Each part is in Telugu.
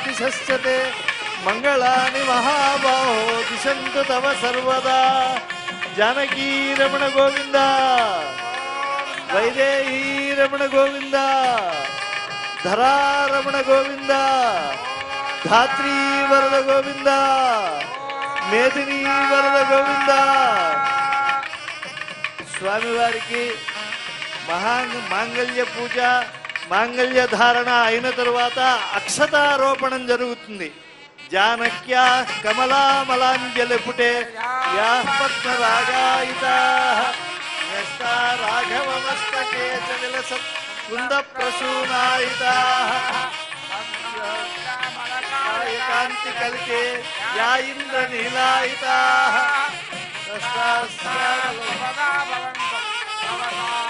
దిశశ్చతే మంగళాని మహాబాహో దిశంతు తవ సర్వదా. జానకీ రమణ గోవింద, వైదేహీ రమణ గోవింద, ధరారమణ గోవింద, ధాత్రీ వరద గోవింద, మేదినీ వరద గోవింద. స్వామివారికి మాంగళ్య పూజ, మాంగళ్య ధారణ అయిన తరువాత అక్షతారోపణం జరుగుతుంది. జానక్యా కమలామలాంజలిపుటే యా పద్మరాగాయితా రాఘవమస్తకే చ విలసత్ కుంద ప్రసూనాయితా కాంతి కలికే యా ఇంద్ర నీలాయితా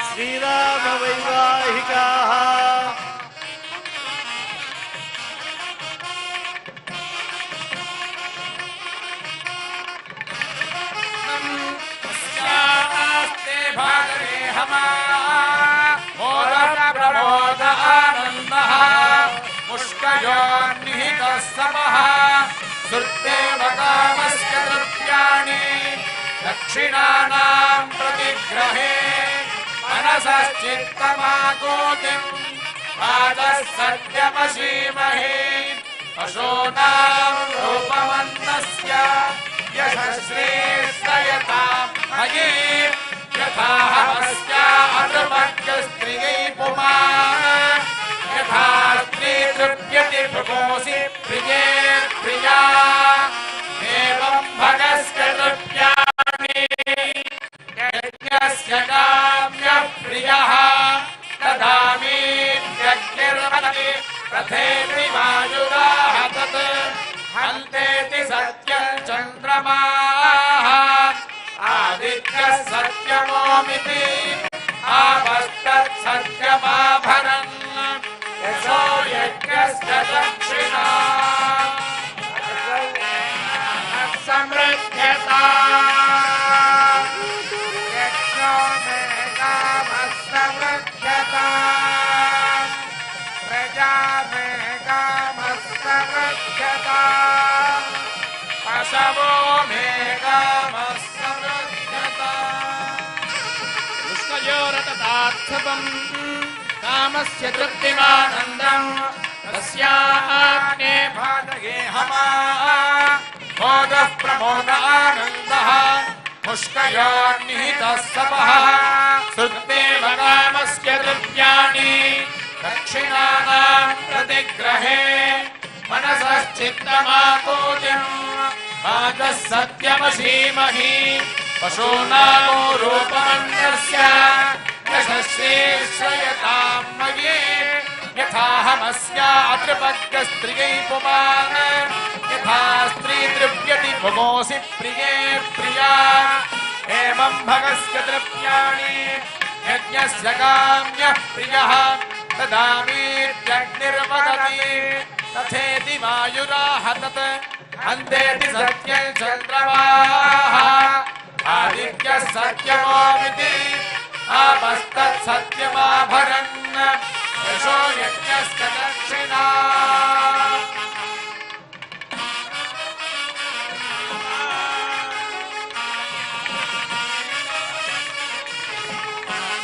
శ్రీరామ వైవాహికా. దక్షిణానాం ప్రతిగ్రహే మనసశ్చిత్తమాకోతిం వాదః సత్యమసీమహే. పశూనాం రూపమన్నస్య యశశ్రేష్టయతాం మయీ యథాహమస్యా అనుమగ్గస్త్రియై పుమాన్ యథా స్త్రీ తృప్యతి భృగోసి ప్రియే ప్రియా ఏవం భగస్య తృప్యామి యజ్ఞస్య కామ్య ప్రియః దదామీత్యగ్నిర్వదతి రథేతి వాయురాః తత్ హంతేతి సత్యం చంద్రమాః ఆదిత్యః సత్యమోమితి ఆపస్తత్ సత్యమాభరన్ యశో యజ్ఞస్య దక్షిణా సమృద్ధ్యతా. యజ్ఞో మే కామః సమృద్ధ్యతా ప్రజా మే కామః సమృద్ధ్యతా పశవో మే కామః సమృద్ధ్యతా. పుష్కయోరతార్థపం కామస్య తృప్తిమానందం తస్యాగ్నే భాగే హమా భోగః ప్రమోదానందః ముష్కయోర్నిహితః సపః శుద్ధేవ కామస్య ద్రవ్యాణి దక్షిణానాం ప్రతిగ్రహే మనసశ్చిత్తమాకోతిం వాదః సత్యమసీమహి. పశూనామో రూపమన్యస్య యశశ్రేష్ఠయతాం మయీ యథాహమస్యా అతృపగ్గస్త్రియై పుమాన్ యథా స్త్రీ తృప్యతి భుగోసి ప్రియే ప్రియా ఏవం భగస్య తృప్యాణి యజ్ఞస్య కామ్యః ప్రియః దదామీత్యగ్నిర్వదతి తథేతి వాయురాః తత్ హంతేతి సత్యం చంద్రమాః ఆదిత్యః సత్యమోమితి ఆపస్తత్ సత్యమాభరన్ యశో యజ్ఞస్య దక్షిణా.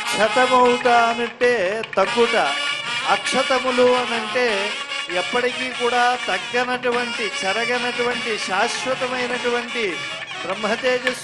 క్షతమౌట అనంటే తగ్గుట, అక్షతములు అనంటే ఎప్పటికీ కూడా తగ్గనటువంటి, చెరగనటువంటి, శాశ్వతమైనటువంటి బ్రహ్మతేజస్సు